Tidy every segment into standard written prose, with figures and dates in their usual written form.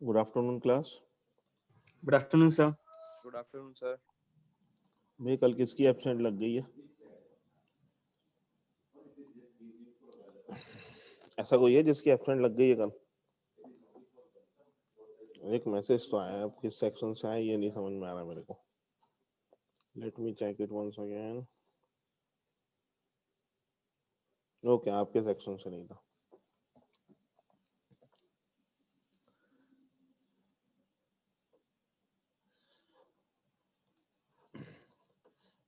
Good afternoon, class. Good afternoon, sir. Good afternoon, sir. भाई कल किसकी एब्सेंट लग गई है? ऐसा कोई है जिसकी एब्सेंट लग गई है कल? एक मैसेज तो आया है, अब किस सेक्शन से आया ये नहीं समझ में आ रहा मेरे को. Let me check it once again. Okay, आपके सेक्शन से नहीं था.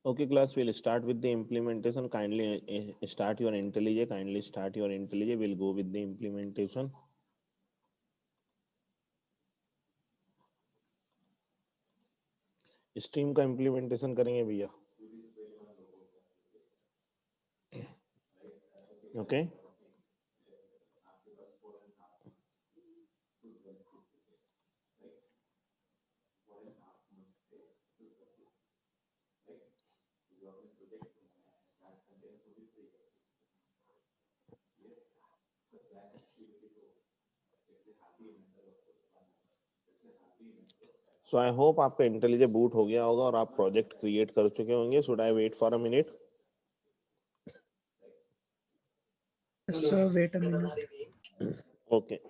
Okay, class, we'll start with the implementation. Kindly start your IntelliJ. Kindly start your IntelliJ. We'll go with the implementation. Stream का इम्प्लीमेंटेशन करेंगे भैया. ओके. सो आई होप आपका इंटेलिजे boot हो गया होगा और आप प्रोजेक्ट क्रिएट कर चुके होंगे. Should I wait for a minute? Sir, wait a minute. Okay.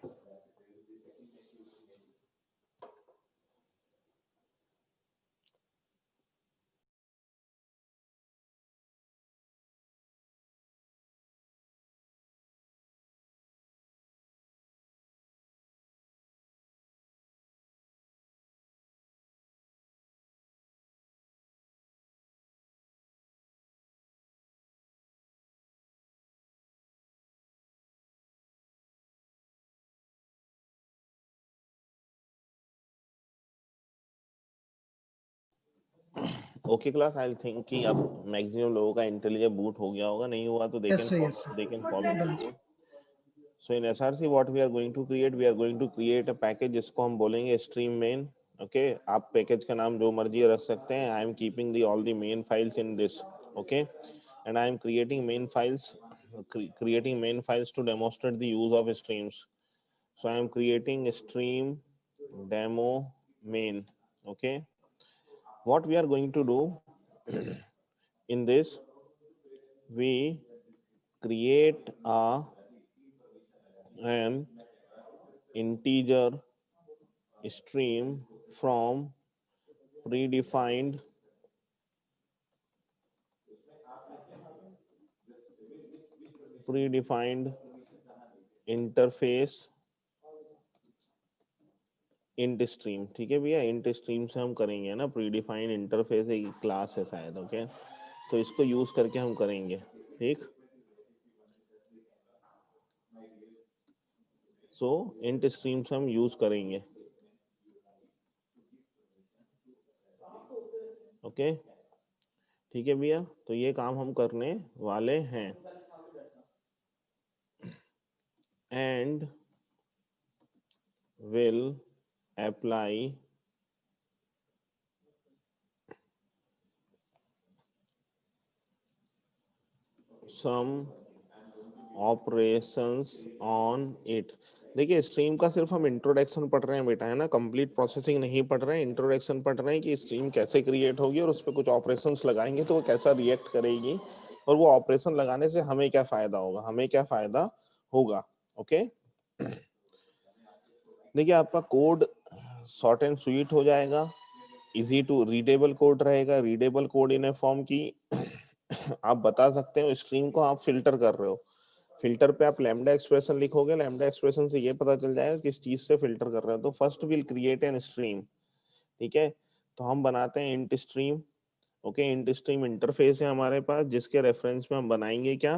Okay class, I think कि अब मैक्सिमम लोगों का इंटेलिजे बूट हो गया होगा. नहीं हुआ तो दे Yes, sir. Yes, sir. Can follow the Done. Code. So in SRC what we are going to create a package जिसको हम बोलेंगे स्ट्रीम मेन. ओके, आप पैकेज का नाम जो मर्जी रख सकते हैं. I am keeping the all the main files in this. Okay, and I am creating main files to demonstrate the use of streams. So I am creating stream demo main. Okay, what we are going to do in this, we create an integer stream from predefined interface int stream. ठीक है भैया, int stream से हम करेंगे ना. Predefined interface एक class है शायद. ओके, तो इसको यूज करके हम करेंगे. ठीक. सो इंट स्ट्रीम से हम यूज करेंगे. ओके, ठीक है भैया, तो ये काम हम करने वाले हैं. And will apply some operations on it. देखिए, स्ट्रीम का सिर्फ हम इंट्रोडक्शन पढ़ रहे हैं बेटा, है ना. कंप्लीट प्रोसेसिंग नहीं पढ़ रहे हैं, इंट्रोडक्शन पढ़ रहे हैं कि स्ट्रीम कैसे क्रिएट होगी और उस पर कुछ ऑपरेशंस लगाएंगे तो वो कैसा रिएक्ट करेगी और वो ऑपरेशन लगाने से हमें क्या फायदा होगा. ओके, देखिए आपका कोड शॉर्ट एंड स्वीट हो जाएगा. इजी टू रीडेबल कोड रहेगा. रीडेबल कोड इन ए फॉर्म की आप बता सकते हो स्ट्रीम को आप फिल्टर कर रहे हो. फिल्टर पे आप लैम्डा एक्सप्रेशन लिखोगे. लैम्डा एक्सप्रेशन से ये पता चल जाएगा किस चीज से फिल्टर कर रहे हो. तो first will create an stream. ठीक है, तो हम बनाते हैं int stream. Okay, int stream interface है हमारे पास जिसके रेफरेंस में हम बनाएंगे क्या,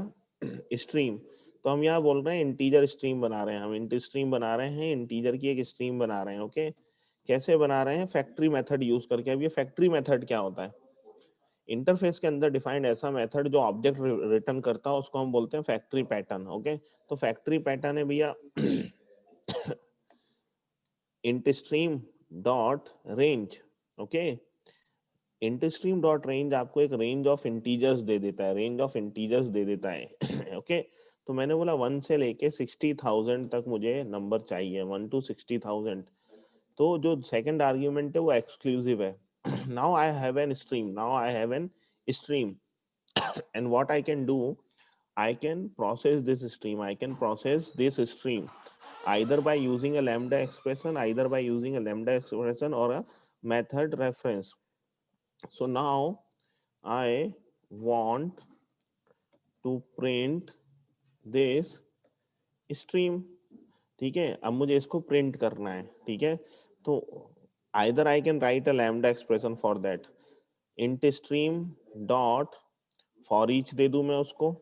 स्ट्रीम. तो हम यहाँ बोल रहे हैं इंटीजर स्ट्रीम बना रहे हैं. हम इंट स्ट्रीम बना रहे हैं, इंटीजर की एक स्ट्रीम बना रहे हैं. ओके, कैसे बना रहे हैं? फैक्ट्री मेथड यूज करके. अब ये फैक्ट्री मेथड क्या होता है? इंटरफेस के अंदर डिफाइंड ऐसा मेथड जो ऑब्जेक्ट रिटर्न करता है उसको हम बोलते हैं फैक्ट्री पैटर्न. ओके, तो फैक्ट्री पैटर्न है भैया int stream dot range. Okay, int stream dot range आपको एक रेंज ऑफ इंटीजर्स दे देता है. ओके, तो मैंने बोला 1 से लेके 60,000 तक मुझे नंबर चाहिए. 1 to 60,000. तो जो सेकंड आर्ग्यूमेंट है वो एक्सक्लूसिव है. Now I have an stream and what I can do, I can process this stream either by using a lambda expression or a method reference. So now I want to print this stream. ठीक है, अब मुझे इसको print करना है. ठीक है, तो either I can write a lambda expression for that. int stream dot for each दे दूं मैं उसको.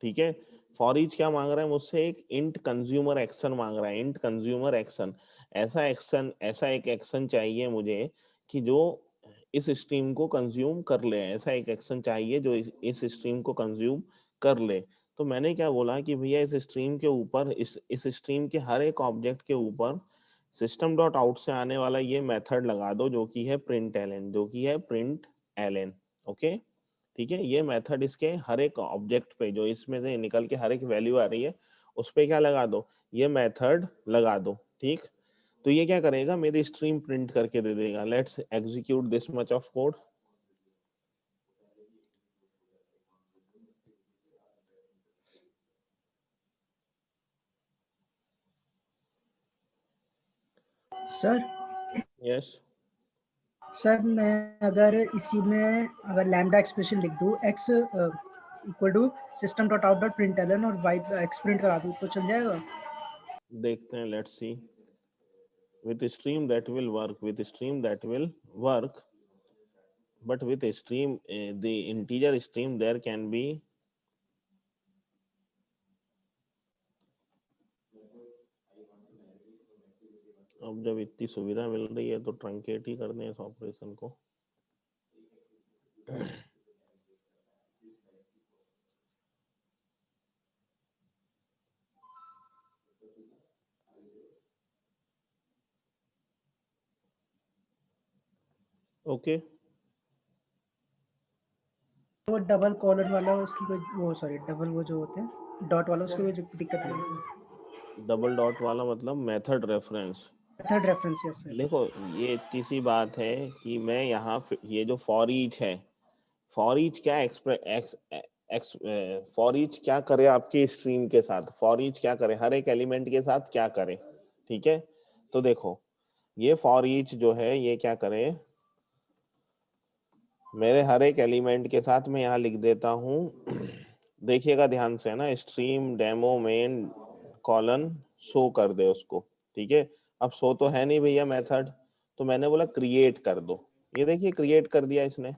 ठीक है, फॉर ईच क्या मांग रहा है मुझसे, एक इंट कंज्यूमर एक्शन मांग रहा है. इंट कंज्यूमर एक्शन, ऐसा एक एक्शन चाहिए मुझे कि जो इस स्ट्रीम को कंज्यूम कर ले. ऐसा एक एक्शन चाहिए जो इस स्ट्रीम को कंज्यूम कर ले. तो मैंने क्या बोला कि भैया इस स्ट्रीम के ऊपर, इस स्ट्रीम के हर एक ऑब्जेक्ट के ऊपर सिस्टम डॉट आउट से आने वाला ये मेथड लगा दो जो कि है प्रिंट एलन. ओके, ठीक है, ये मेथड इसके हर एक ऑब्जेक्ट पे जो इसमें से निकल के हर एक वैल्यू आ रही है उस पे क्या लगा दो, ये मेथड लगा दो. ठीक, तो ये क्या करेगा, मेरी स्ट्रीम प्रिंट करके दे देगा. Let's execute this much of code. Sir yes, sir मैं अगर इसी में अगर लैम्डा एक्सप्रेशन लिख दूं x equal to system dot out dot println और y एक्स प्रिंट करा दूं तो चल जाएगा? देखते हैं, let's see. with stream that will work, but with a stream, the integer stream, there can be अब जब इतनी सुविधा मिल रही है तो ट्रंकेट ही कर दें इस ऑपरेशन को. ओके, वो डबल कॉलन वाला उसकी कोई वो सॉरी डबल वो जो होते हैं डॉट वाला उसकी कोई दिक्कत नहीं है. डबल डॉट वाला मतलब method reference. Method reference yes sir. देखो, ये इतनी सी बात है कि मैं यहाँ ये जो फॉर ईच है, फॉर ईच क्या करे आपके स्ट्रीम के साथ, फॉर ईच क्या करे हर एक एलिमेंट के साथ क्या करे. ठीक है, तो देखो ये फॉर ईच जो है ये क्या करे, मेरे हर एक एलिमेंट के साथ मैं यहाँ लिख देता हूँ. देखिएगा ध्यान से ना, stream demo main colon show कर दे उसको. ठीक है, अब शो तो है नहीं भैया मेथड, तो मैंने बोला क्रिएट कर दो. ये देखिए क्रिएट कर दिया इसने.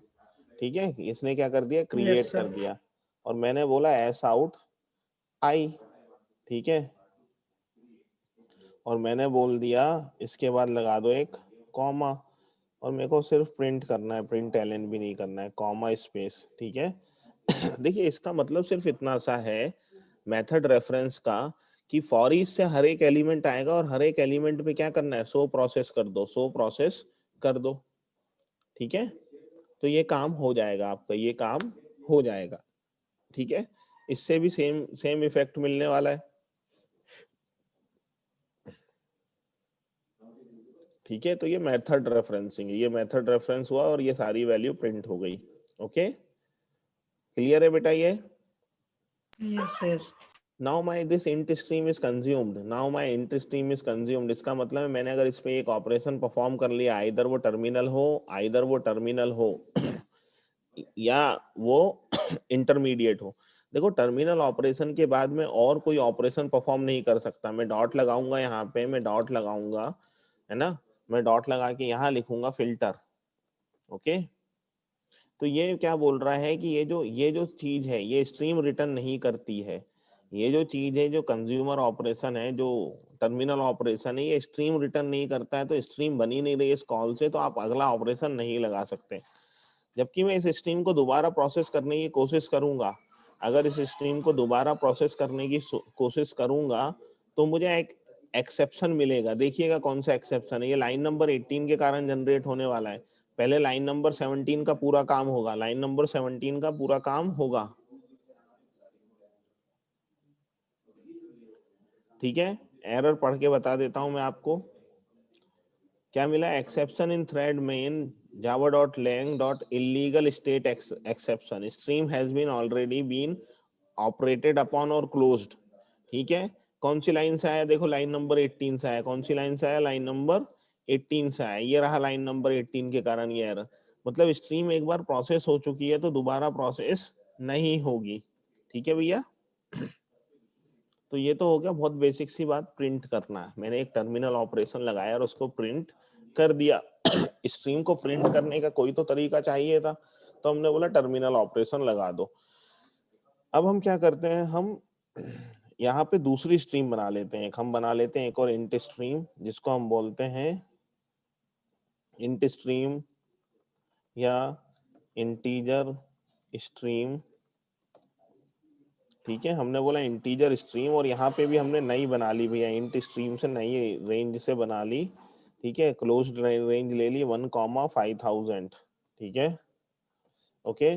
ठीक है, इसने क्या कर दिया, क्रिएट कर दिया. और मैंने बोला एस आउट आई. ठीक है, और मैंने बोल दिया इसके बाद लगा दो एक कॉमा, और मेरे को सिर्फ प्रिंट करना है, प्रिंट एलन भी नहीं करना है, कॉमा स्पेस. ठीक है. देखिए इसका मतलब सिर्फ इतना सा है मेथड रेफरेंस का कि फॉर ईच से हर एक एलिमेंट आएगा और हर एक एलिमेंट पे क्या करना है, सो प्रोसेस कर दो. ठीक है, तो ये काम हो जाएगा आपका, ये काम हो जाएगा. ठीक है, इससे भी सेम इफेक्ट मिलने वाला है. ठीक है, तो ये मेथड रेफरेंसिंग है, ये मेथड रेफरेंस हुआ और ये सारी वैल्यू प्रिंट हो गई. ओके, क्लियर है बेटा ये? Yes yes. Now my this int stream is consumed. इसका मतलब है मैंने अगर इस पे एक ऑपरेशन परफॉर्म कर लिया, आइदर वो टर्मिनल हो या वो इंटरमीडिएट हो. देखो टर्मिनल ऑपरेशन के बाद में और कोई ऑपरेशन परफॉर्म नहीं कर सकता. मैं डॉट लगाऊंगा यहाँ पे, है ना, मैं डॉट लगा के यहाँ लिखूंगा फिल्टर. ओके, तो ये क्या बोल रहा है कि ये जो चीज है ये स्ट्रीम रिटर्न नहीं करती है. ये जो चीज है, जो कंज्यूमर ऑपरेशन है, जो टर्मिनल ऑपरेशन है, ये स्ट्रीम रिटर्न नहीं करता है. तो स्ट्रीम बनी नहीं रही इस कॉल से, तो आप अगला ऑपरेशन नहीं लगा सकते. जबकि मैं इस स्ट्रीम को दोबारा प्रोसेस करने की कोशिश करूंगा, अगर इस स्ट्रीम को दोबारा प्रोसेस करने की कोशिश करूंगा तो मुझे एक एक्सेप्शन मिलेगा. देखिएगा कौन सा एक्सेप्शन है, ये लाइन नंबर 18 के कारण जनरेट होने वाला है. पहले लाइन नंबर 17 का पूरा काम होगा, लाइन नंबर 17 का पूरा काम होगा. ठीक है, एरर पढ़ के बता देता हूं मैं आपको. क्या मिला? Exception in thread main java.lang.illegal state exception stream has been already been operated upon or closed। ठीक है, कौन सी लाइन से आया? देखो लाइन नंबर 18 से आया। कौन सी लाइन से आया? लाइन नंबर 18 से आया। ये रहा लाइन नंबर 18 के कारण ये एरर। मतलब स्ट्रीम एक बार प्रोसेस हो चुकी है तो दोबारा प्रोसेस नहीं होगी। ठीक है भैया, तो ये तो हो गया बहुत बेसिक सी बात, प्रिंट करना है। मैंने एक टर्मिनल ऑपरेशन लगाया और उसको प्रिंट कर दिया। स्ट्रीम को प्रिंट करने का कोई तो तरीका चाहिए था, तो हमने बोला टर्मिनल ऑपरेशन लगा दो। अब हम क्या करते हैं, हम यहाँ पे दूसरी स्ट्रीम बना लेते हैं। हम बना लेते हैं एक और इंट स्ट्रीम, जिसको हम बोलते हैं इंट स्ट्रीम या इंटीजर स्ट्रीम। ठीक है, हमने बोला इंटीजर स्ट्रीम, और यहाँ पे भी हमने नई बना ली भैया, इंट स्ट्रीम से नई रेंज से बना ली। ठीक है, क्लोज्ड रेंज ले ली 1,5000। ठीक है, okay.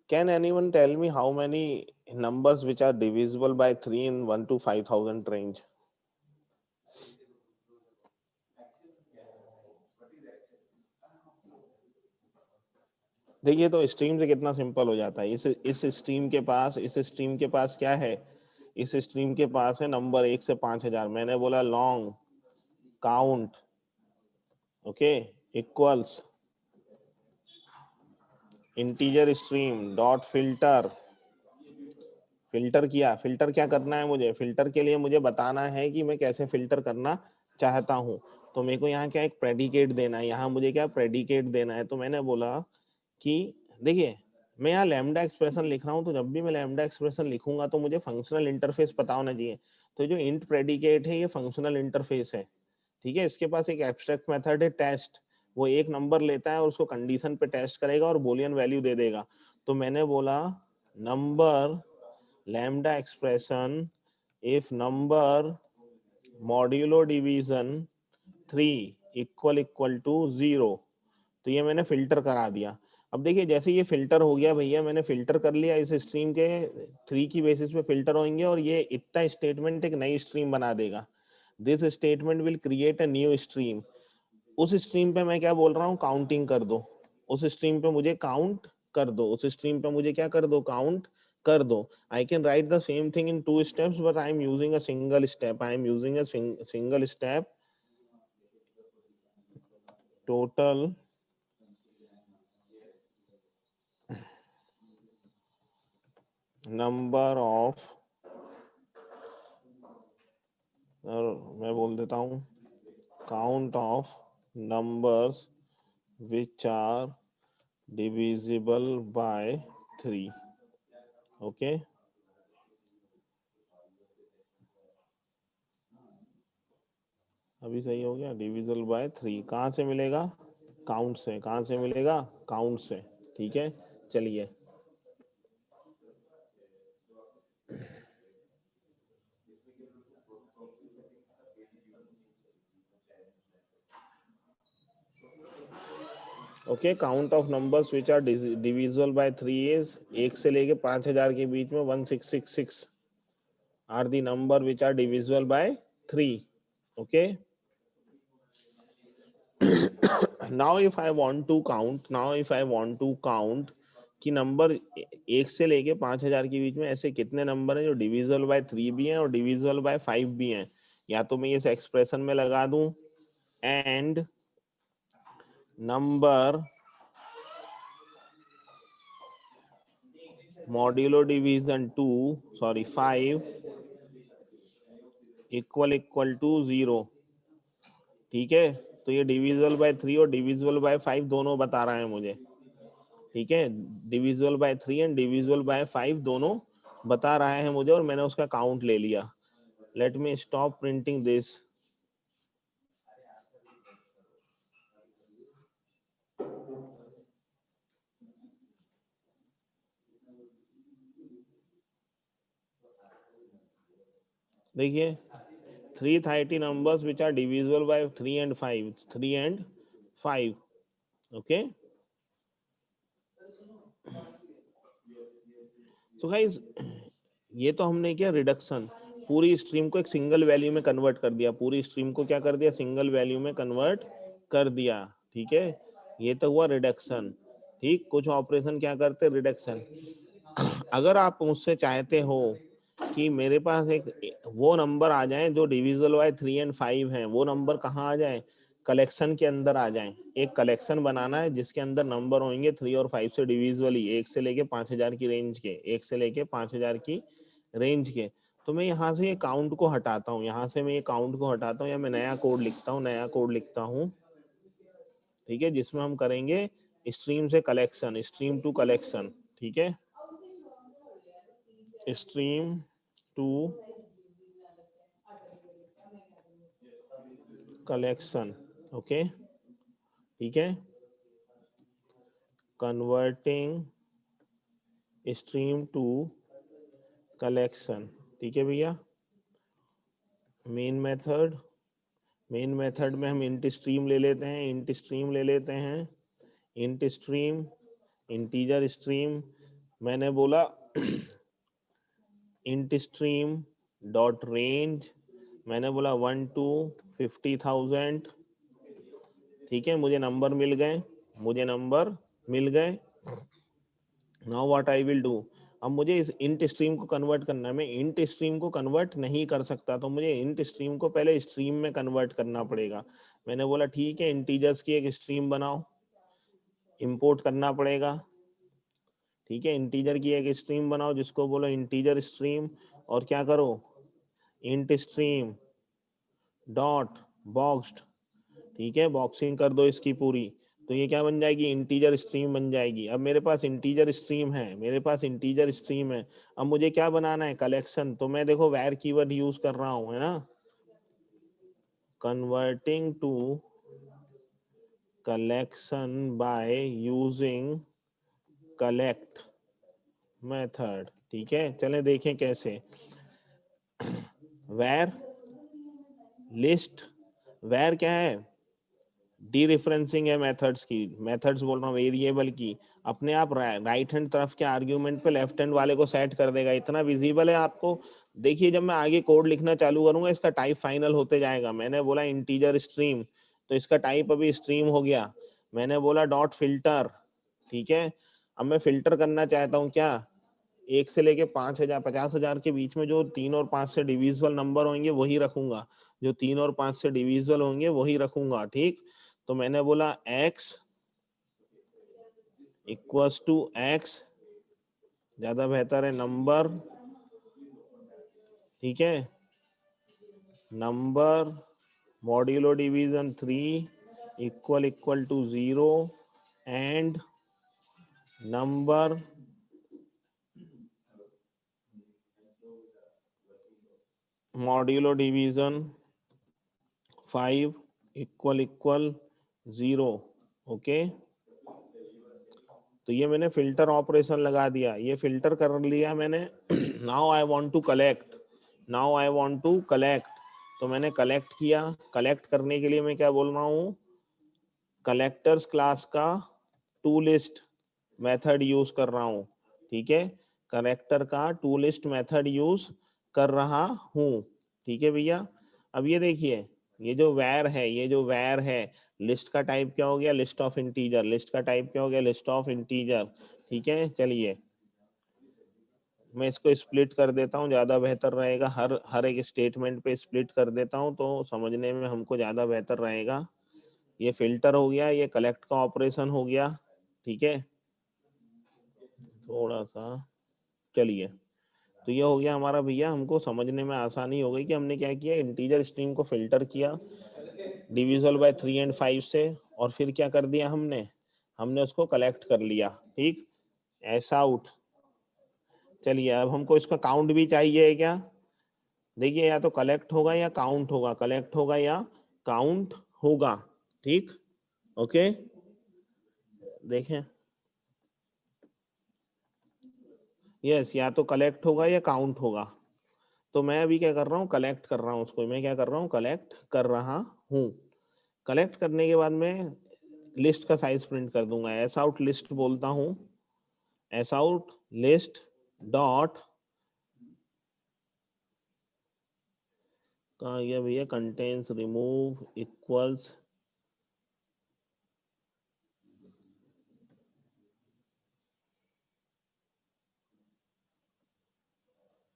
Can anyone tell me how many numbers which are divisible by 3 in 1 to 5,000 range? देखिए तो स्ट्रीम से कितना सिंपल हो जाता है। इस स्ट्रीम के पास क्या है? इस स्ट्रीम के पास है नंबर 1 से 5000। मैंने बोला long count, okay, equals integer stream dot filter. Filter किया। फिल्टर क्या करना है मुझे? फिल्टर के लिए मुझे बताना है कि मैं कैसे फिल्टर करना चाहता हूँ। तो मेरे को यहाँ क्या एक प्रेडिकेट देना है। यहाँ मुझे क्या प्रेडिकेट देना है? तो मैंने बोला कि देखिए मैं यहाँ लैम्डा एक्सप्रेशन लिख रहा हूँ, तो जब भी मैं लैम्डा एक्सप्रेशन लिखूंगा तो मुझे फंक्शनल इंटरफेस पता होना चाहिए। तो जो इंट प्रेडिकेट है ये फंक्शनल इंटरफेस है। ठीक है, इसके पास एक एब्स्ट्रैक्ट मेथड है टेस्ट। वो एक नंबर लेता है और उसको कंडीशन पे टेस्ट करेगा और बूलियन वैल्यू दे देगा। तो मैंने बोला number lambda expression if number modulo division 3 equal to 0। तो ये मैंने फिल्टर करा दिया। अब देखिए जैसे ये फिल्टर हो गया भैया, मैंने फिल्टर कर लिया, इस स्ट्रीम के 3 की बेसिस पे फिल्टर होंगे और ये इतना स्टेटमेंट एक नई स्ट्रीम बना देगा। This statement will create a new stream. उस स्ट्रीम पे मैं क्या बोल रहा हूँ? काउंटिंग कर दो। उस स्ट्रीम पे मुझे काउंट कर दो। उस स्ट्रीम पे मुझे क्या कर दो? काउंट कर दो। I can write the same thing in 2 steps, but I am using a single step. I am using a single step। total number of, और मैं बोल देता हूँ count of numbers which are divisible by 3। Okay, अभी सही हो गया। Divisible by 3 कहाँ से मिलेगा? काउंट से। कहाँ से मिलेगा? काउंट से। ठीक है, चलिए okay. Count of numbers which are divisible by 3 is 1 से लेके 5000 के बीच में 1666 are the number which are divisible by 3। Okay, now if I want to count कि नंबर 1 से लेके 5000 के बीच में ऐसे कितने नंबर हैं जो डिविजिबल बाय 3 भी हैं और डिविजिबल बाय 5 भी हैं, या तो मैं इस एक्सप्रेशन में लगा दूं and number modulo division 5 equal to 0। ठीक है, तो ये डिविजिबल बाय 3 और डिविजिबल बाय 5 दोनों बता रहा है मुझे। ठीक है, divisible by 3 and divisible by 5 दोनों बता रहा है मुझे और मैंने उसका काउंट ले लिया। Let me stop printing this. देखिए 330 numbers which are divisible by 3 and 5। Okay, so guys ये तो हमने किया रिडक्शन। पूरी स्ट्रीम को एक सिंगल वैल्यू में कन्वर्ट कर दिया, पूरी स्ट्रीम को क्या कर दिया, सिंगल वैल्यू में कन्वर्ट कर दिया। ठीक है, ये तो हुआ रिडक्शन। ठीक, कुछ ऑपरेशन क्या करते, रिडक्शन। अगर आप मुझसे चाहते हो कि मेरे पास एक वो नंबर आ जाए जो डिविजिबल बाय 3 और 5 हैं, वो नंबर कहाँ आ जाए, कलेक्शन के अंदर आ जाए। एक कलेक्शन बनाना है जिसके अंदर नंबर होंगे 3 और 5 से डिविजिबल ही, 1 से लेके 5000 की रेंज के, 1 से लेके 5000 की रेंज के। तो मैं यहाँ से ये काउंट को हटाता हूँ, यहाँ से मैं ये काउंट को हटाता हूँ, या मैं नया कोड लिखता हूँ, नया कोड लिखता हूँ। ठीक है, जिसमें हम करेंगे स्ट्रीम से कलेक्शन, स्ट्रीम टू कलेक्शन। ठीक है, स्ट्रीम टू कलेक्शन। ओके, ठीक है, कन्वर्टिंग स्ट्रीम टू कलेक्शन। ठीक है भैया, मेन मेथड, मेन मेथड में हम इंट स्ट्रीम ले लेते हैं, इंट स्ट्रीम ले लेते हैं, इंट स्ट्रीम, इंटीजर स्ट्रीम। मैंने बोला इंट स्ट्रीम डॉट रेंज, मैंने बोला 1 to 50,000। ठीक है, मुझे नंबर मिल गए, मुझे नंबर मिल गए। Now what I will do, अब मुझे इस इंट स्ट्रीम को कन्वर्ट करना है। मैं इंट स्ट्रीम को कन्वर्ट नहीं कर सकता, तो मुझे इंट स्ट्रीम को पहले स्ट्रीम में कन्वर्ट करना पड़ेगा। मैंने बोला ठीक है, इंटीजर्स की एक स्ट्रीम बनाओ, इंपोर्ट करना पड़ेगा। ठीक है, इंटीजर की एक स्ट्रीम बनाओ जिसको बोलो इंटीजर स्ट्रीम, और क्या करो, इंट स्ट्रीम डॉट बॉक्स्ड। ठीक है, बॉक्सिंग कर दो इसकी पूरी, तो ये क्या बन जाएगी, इंटीजर स्ट्रीम बन जाएगी। अब मेरे पास इंटीजर स्ट्रीम है, मेरे पास इंटीजर स्ट्रीम है। अब मुझे क्या बनाना है, कलेक्शन। तो मैं देखो वैर कीवर्ड यूज कर रहा हूं, है ना, converting to collection by using collect method. ठीक है, चलें देखें कैसे। वैर लिस्ट, वैर क्या है, डीरेफरेंसिंग है मेथड्स की, मेथड्स बोल रहा हूँ वेरिएबल की। अपने आप राइट हैंड तरफ के आर्ग्यूमेंट पे लेफ्ट हैंड वाले को सेट कर देगा, इतना विजिबल है आपको। देखिए जब मैं आगे कोड लिखना चालू करूंगा इसका टाइप फाइनल होते जाएगा। मैंने बोला इंटीजर स्ट्रीम, तो इसका टाइप अभी स्ट्रीम हो गया। मैंने बोला डॉट फिल्टर। ठीक है, अब मैं फिल्टर करना चाहता हूँ क्या, 1 से लेके 5,000 50,000 के बीच में जो 3 और 5 से डिविजिबल नंबर होंगे वही रखूंगा, जो 3 और 5 से डिविजिबल होंगे वही रखूंगा। ठीक, तो मैंने बोला x इक्वल्स टू x, ज्यादा बेहतर है नंबर। ठीक है, number modulo division 3 equal to 0 and number modulo division 5 equal 0। Okay, तो ये मैंने फिल्टर ऑपरेशन लगा दिया, ये फिल्टर कर लिया मैंने। Now I want to collect, now I want to collect, तो मैंने कलेक्ट किया। कलेक्ट करने के लिए मैं क्या बोल रहा हूँ, कलेक्टर्स क्लास का टू लिस्ट मेथड यूज कर रहा हूँ। ठीक है, कलेक्टर का टू लिस्ट मेथड यूज कर रहा हूँ। ठीक है भैया, अब ये देखिए, ये जो वैर है, ये जो वैर है, लिस्ट का टाइप क्या हो गया, लिस्ट ऑफ इंटीजर, लिस्ट का टाइप क्या हो गया, लिस्ट ऑफ इंटीजर। ठीक है, चलिए मैं इसको स्प्लिट कर देता हूँ, ज्यादा बेहतर रहेगा। हर एक स्टेटमेंट पे स्प्लिट कर देता हूँ तो समझने में हमको ज्यादा बेहतर रहेगा। ये फिल्टर हो गया, ये कलेक्ट का ऑपरेशन हो गया। ठीक है, थोड़ा सा चलिए, तो ये हो गया हमारा भैया, हमको समझने में आसानी हो गई कि हमने क्या किया, इंटीजर स्ट्रीम को फिल्टर किया डिविजिबल बाय 3 और 5 से, और फिर क्या कर दिया हमने, हमने उसको कलेक्ट कर लिया। ठीक, ऐसा आउट। चलिए अब हमको इसका काउंट भी चाहिए है क्या, देखिए या तो कलेक्ट होगा या काउंट होगा, कलेक्ट होगा या काउंट होगा। ठीक, ओके, देखें, यस, या तो कलेक्ट होगा या काउंट होगा। तो मैं अभी क्या कर रहा हूँ, कलेक्ट कर रहा हूँ उसको, मैं क्या कर रहा हूँ, कलेक्ट कर रहा हूँ। कलेक्ट करने के बाद मैं लिस्ट का साइज प्रिंट कर दूंगा, एस आउट लिस्ट बोलता हूँ, एस आउट लिस्ट डॉट कहाँ गया भैया, contents remove equals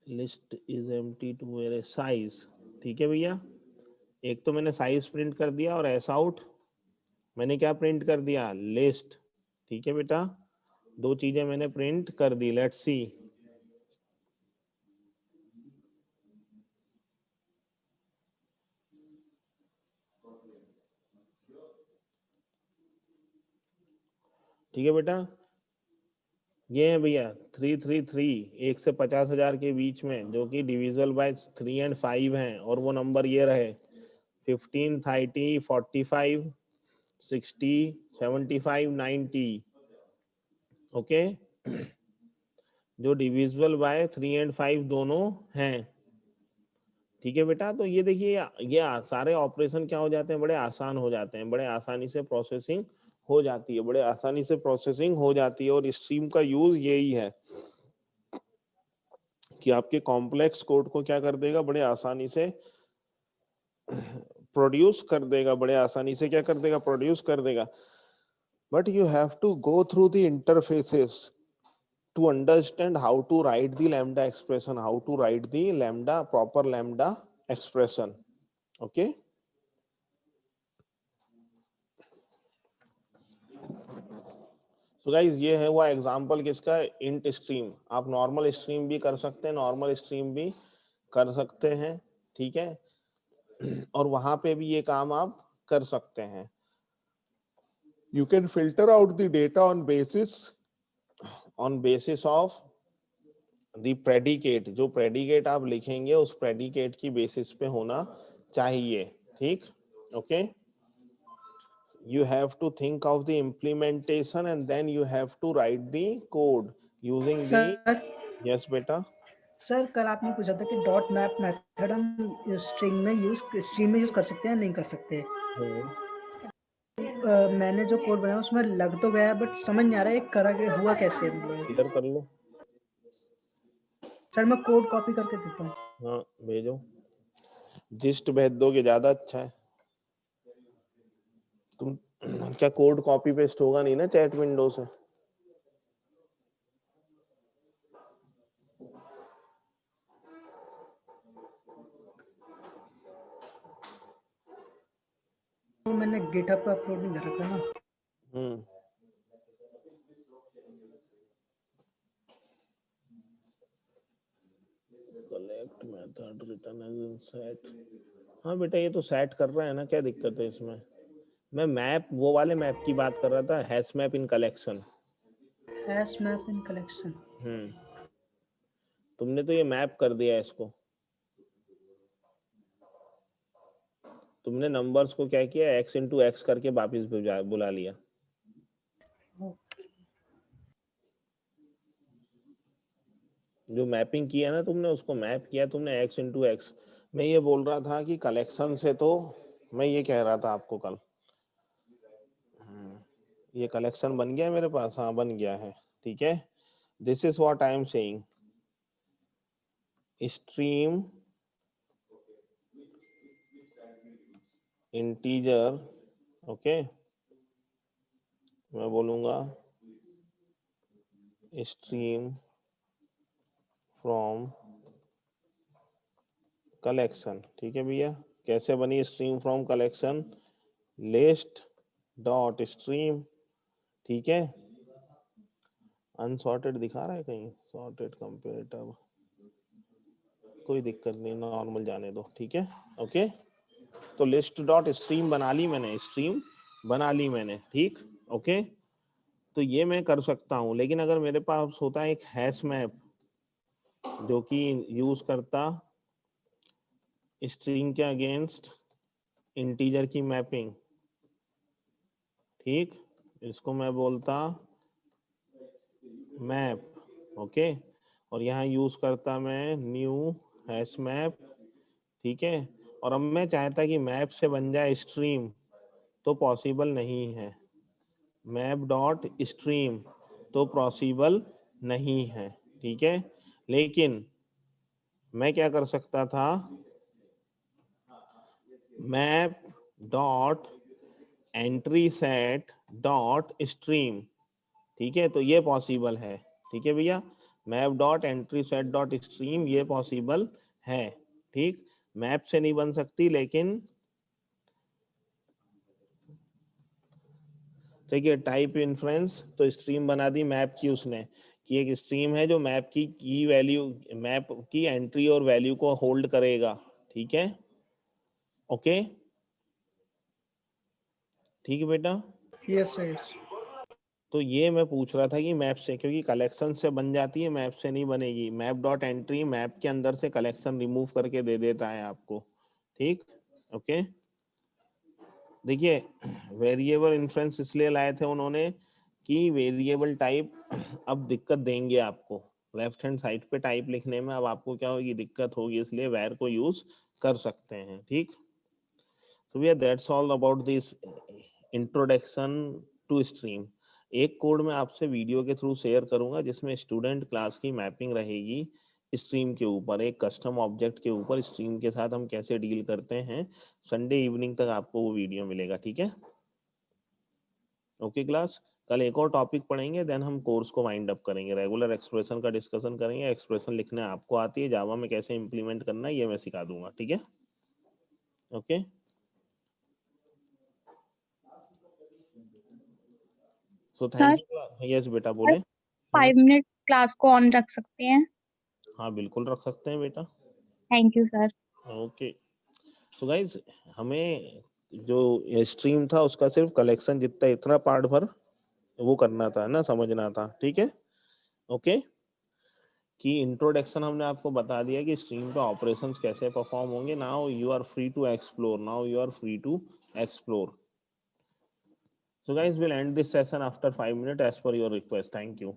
list is empty to मेरे साइज। ठीक है भैया, एक तो मैंने साइज प्रिंट कर दिया और एस आउट मैंने क्या प्रिंट कर दिया, लिस्ट। ठीक है बेटा, दो चीजें मैंने प्रिंट कर दी। लेट्स सी, ठीक है बेटा, ये है भैया 333 1 से 50,000 के बीच में, जो कि डिविजिबल बाय 3 एंड 5 हैं, और वो नंबर ये रहे 15 30 45 60 75 90। ओके, जो डिविजिबल बाय 3 एंड 5 दोनों हैं। ठीक है बेटा, तो ये देखिए, ये सारे ऑपरेशन क्या हो जाते हैं, बड़े आसान हो जाते हैं, बड़े आसानी से प्रोसेसिंग हो जाती है, बड़े आसानी से प्रोसेसिंग हो जाती है। और स्ट्रीम का यूज यही है कि आपके कॉम्प्लेक्स कोड को क्या कर देगा, बड़े आसानी से प्रोड्यूस कर देगा, बड़े आसानी से क्या कर देगा, प्रोड्यूस कर देगा। But you have to go through the interfaces to understand how to write the lambda expression, how to write the lambda, proper lambda expression. Okay, so guys, ये है वो एग्जांपल किसका, इंट स्ट्रीम। आप normal stream भी कर सकते हैं, normal stream भी कर सकते हैं। ठीक है, और वहां पे भी ये काम आप कर सकते हैं। You can filter out the data on basis of the predicate. जो प्रेडिकेट आप लिखेंगे उस प्रेडिकेट की बेसिस पे होना चाहिए। ठीक, okay, you have to think of the implementation and then you have to write the code using the, sir yes beta, sir कल आपने पूछा था कि डॉट मैप मेथड हम स्ट्रीम में यूज कर सकते हैं या नहीं कर सकते। मैंने जो कोड बनाया उसमें लग तो गया बट समझ नहीं आ रहा है करा के हुआ कैसे, मतलब। क्लियर कर लो। सर मैं कोड कॉपी करके देता हूँ। हाँ भेजो, जिस्ट भेज दोगे ज्यादा अच्छा है। तुम क्या कोड कॉपी पेस्ट होगा नहीं ना चैट विंडो से? तो मैंने गिटहब पे अपलोड नहीं कर रखा ना। Collect method return as in set. हाँ बेटा, ये तो सेट कर रहा है ना, क्या दिक्कत है इसमें? मैं मैप, वो वाले मैप की बात कर रहा था, हैश मैप इन कलेक्शन। हैश मैप इन कलेक्शन। तुमने तो ये मैप कर दिया इसको, तुमने नंबर्स को क्या किया, x इंटू एक्स करके वापिस बुला लिया। जो मैपिंग किया ना तुमने, उसको मैप किया तुमने x इंटू एक्स। मैं ये बोल रहा था कि कलेक्शन से, तो मैं ये कह रहा था आपको कल, ये कलेक्शन बन गया मेरे पास, हाँ बन गया है। ठीक है, this is what I am saying, stream integer. Okay, मैं बोलूंगा स्ट्रीम फ्रॉम कलेक्शन। ठीक है भैया, कैसे बनी stream from collection, list dot stream. ठीक है, अनसॉर्टेड दिखा रहा है कहीं, सॉर्टेड कंपेरेटिव, कोई दिक्कत नहीं, नॉर्मल जाने दो। ठीक है, ओके, तो लिस्ट डॉट स्ट्रीम बना ली मैंने, स्ट्रीम बना ली मैंने। ठीक, ओके, तो ये मैं कर सकता हूँ। लेकिन अगर मेरे पास होता है एक हैश मैप जो कि यूज करता स्ट्रिंग के अगेंस्ट इंटीजर की मैपिंग, ठीक, इसको मैं बोलता मैप। ओके, और यहाँ यूज करता मैं न्यू हैश मैप। ठीक है, और अब मैं चाहता कि मैप से बन जाए स्ट्रीम, तो पॉसिबल नहीं है। मैप डॉट स्ट्रीम तो पॉसिबल नहीं है। ठीक है, लेकिन मैं क्या कर सकता था, map dot entry set dot stream, ठीक है, तो ये पॉसिबल है, ठीक है भैया, map dot entry set dot stream ये पॉसिबल है, ठीक, मैप से नहीं बन सकती, लेकिन ठीक है, टाइप इन्फ्लुएंस तो स्ट्रीम बना दी मैप की उसने, कि एक स्ट्रीम है जो मैप की वैल्यू, मैप की एंट्री और वैल्यू को होल्ड करेगा, ठीक है, ओके, ठीक है बेटा। Yes yes. तो ये मैं पूछ रहा था कि मैप से, क्योंकि कलेक्शन से बन जाती है, मैप से नहीं बनेगी, मैप डॉट एंट्री मैप के अंदर से कलेक्शन रिमूव करके दे देता है आपको, ठीक, ओके। देखिए वेरिएबल इन्फ्लुएंस इसलिए लाए थे उन्होंने कि वेरिएबल टाइप अब दिक्कत देंगे आपको, लेफ्ट हैंड साइड पे टाइप लिखने में अब आपको क्या होगी, दिक्कत होगी, इसलिए वैर को यूज कर सकते हैं, ठीक। So yeah, that's all about this introduction to stream. एक कोड मैं आपसे वीडियो के थ्रू शेयर करूंगा जिसमें स्टूडेंट क्लास की मैपिंग रहेगी स्ट्रीम के ऊपर, एक कस्टम ऑब्जेक्ट के ऊपर स्ट्रीम के साथ हम कैसे डील करते हैं, संडे इवनिंग तक आपको वो वीडियो मिलेगा, ठीक है, ओके क्लास। कल एक और टॉपिक पढ़ेंगे, देन हम कोर्स को वाइंड अप करेंगे, रेगुलर एक्सप्रेशन का डिस्कशन करेंगे, एक्सप्रेशन लिखने आपको आती है, जावा में कैसे इंप्लीमेंट करना है ये मैं सिखा दूंगा, ठीक है, okay. So sir thank you, yes बेटा बोले। 5 मिनट क्लास को ऑन रख सकते हैं? हाँ बिल्कुल रख सकते हैं बेटा, थैंक यू सर। ओके। तो गाइज हमें जो स्ट्रीम था उसका सिर्फ कलेक्शन जितना इतना पार्ट भर वो करना था ना, समझना था, ठीक है, ओके। कि इंट्रोडक्शन हमने आपको बता दिया कि स्ट्रीम पे ऑपरेशंस कैसे परफॉर्म होंगे, now you are free to explore, now you are free to explore. So guys will end this session after 5 minute as per your request, thank you.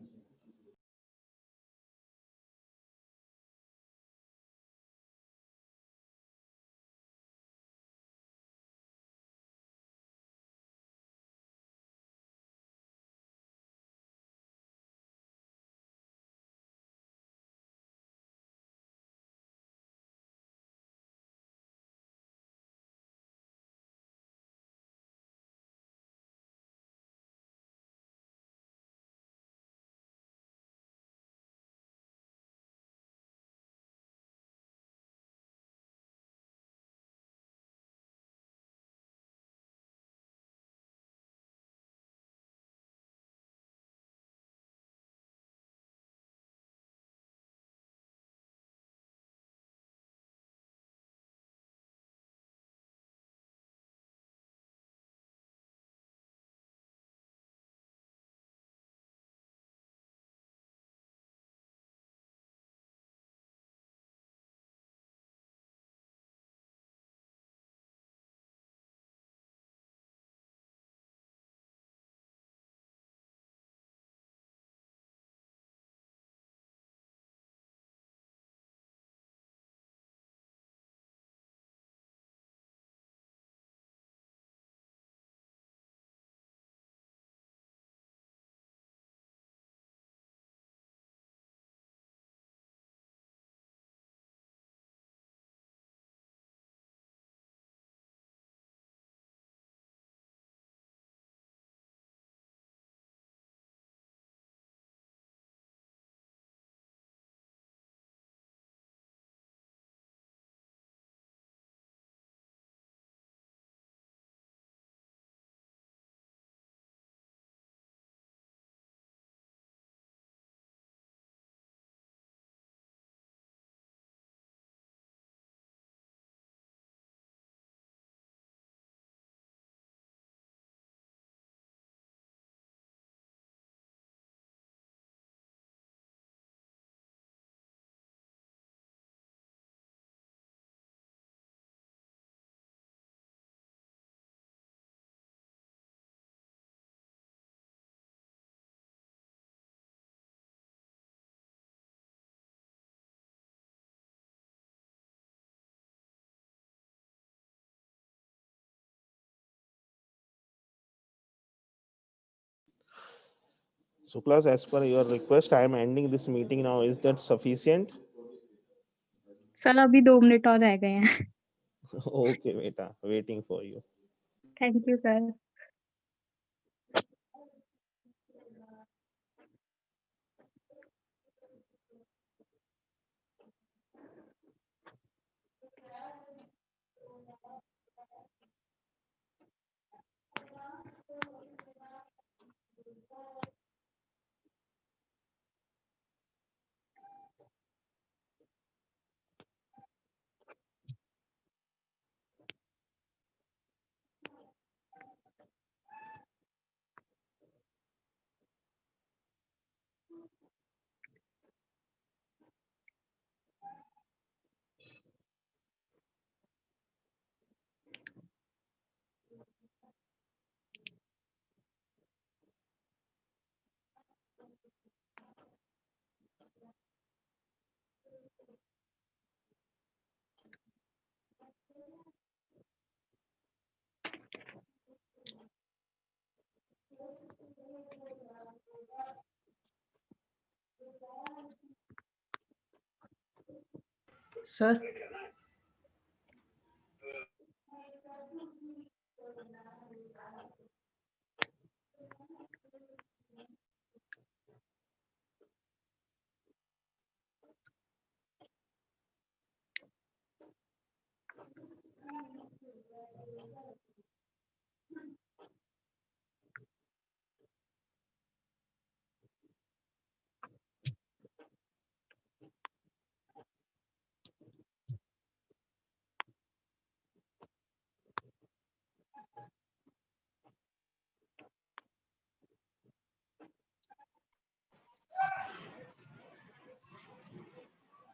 So class, as per your request, I am ending this meeting now. Is that sufficient? Sir अभी 2 minute और रह गए हैं। Okay beta, waiting for you. Thank you, sir. Sir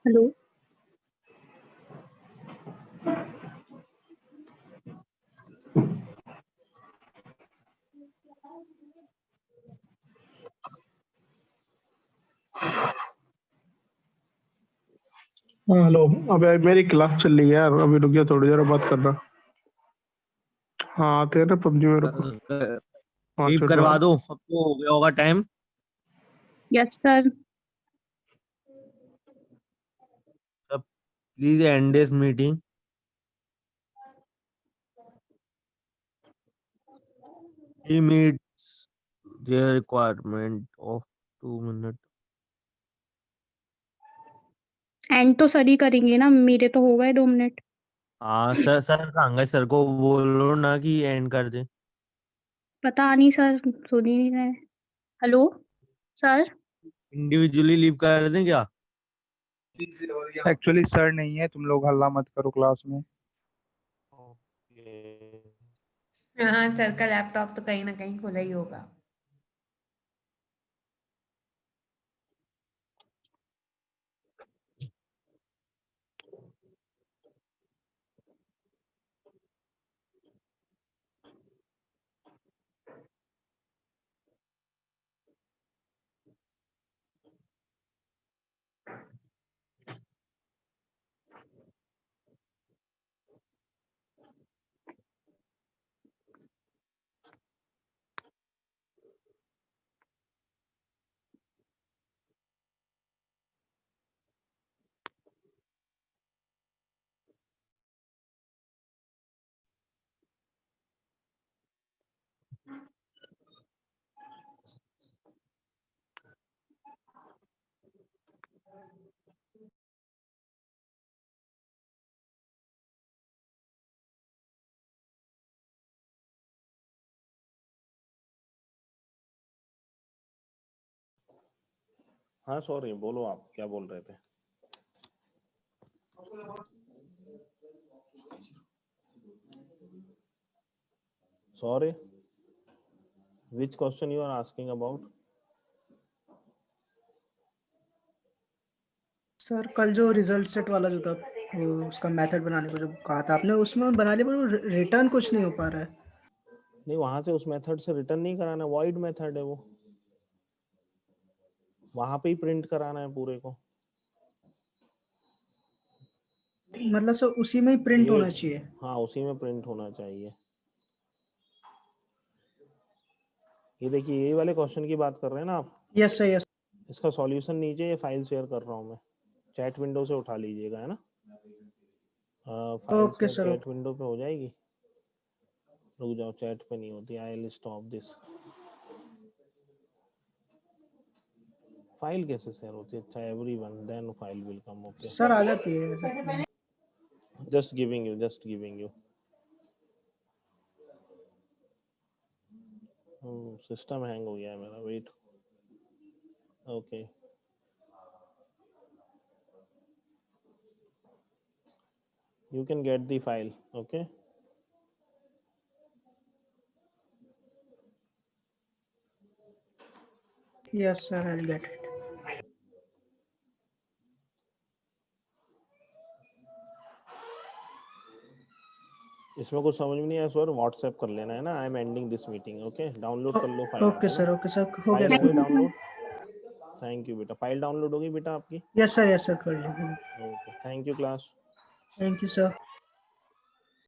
hello. हाँ hello. अबे मेरी class चल रही है यार, अभी रुक जा थोड़ी देर बात करना। हाँ आते हैं ना पबजी मेरे को। हाँ लीव चलो करवा दो, सबको हो गया होगा टाइम। Yes sir. सब please and this meeting. He meets their requirement of 2 minute. And तो सर ही करेंगे ना, मेरे तो हो गए 2 मिनट। हाँ सर, सर कहाँ गए? सर को बोलो ना कि एंड कर दे। पता नहीं सर, सुन ही नहीं रहे। Hello sir. इंडिविजुअली लीव कर दें क्या? एक्चुअली सर नहीं है, तुम लोग हल्ला मत करो क्लास में। हाँ सर का लैपटॉप तो कहीं ना कहीं खुला ही होगा। हाँ सॉरी, बोलो आप क्या बोल रहे थे? Sorry, which question you are asking about? Sir कल जो रिजल्ट सेट वाला जो था, वो उसका मेथड बनाने को जो कहा था आपने, उसमें बना लिया पर रिटर्न कुछ नहीं हो पा रहा है। नहीं, वहां से उस मेथड से रिटर्न नहीं कराना, वॉइड मेथड है वो, वहां पे ही प्रिंट कराना है पूरे को। मतलब सर उसी में ही प्रिंट होना चाहिए। हाँ उसी में प्रिंट होना चाहिए। ये देखिए, ये वाले क्वेश्चन की बात कर रहे हैं ना आप? Yes sir yes. इसका सॉल्यूशन नीचे ये फाइल शेयर कर रहा हूँ मैं, चैट विंडो से उठा लीजिएगा, है ना? फाइल Okay, से sir, चैट विंडो पे हो जाएगी। रुक जाओ, चैट पे नहीं होती। I will stop this. File कैसे शेयर होती है? अच्छा, everyone, then file will come. Okay, sir आ जाती है sir. Just giving you. System hang हो गया है मेरा, wait. Okay, you can get the file. Okay, Yes, sir, I'll get it. इसमें कुछ समझ में नहीं आया सर, व्हाट्सएप कर लेना है ना। I am ending this meeting. Okay, download कर लो फाइल। Okay, sir, हो फाइल गया हो गई सर। डाउनलोड। थैंक यू बेटा। फाइल डाउनलोड हो गई बेटा आपकी? Yes, sir, कर लीजिए। Okay, thank you class. Thank you, sir.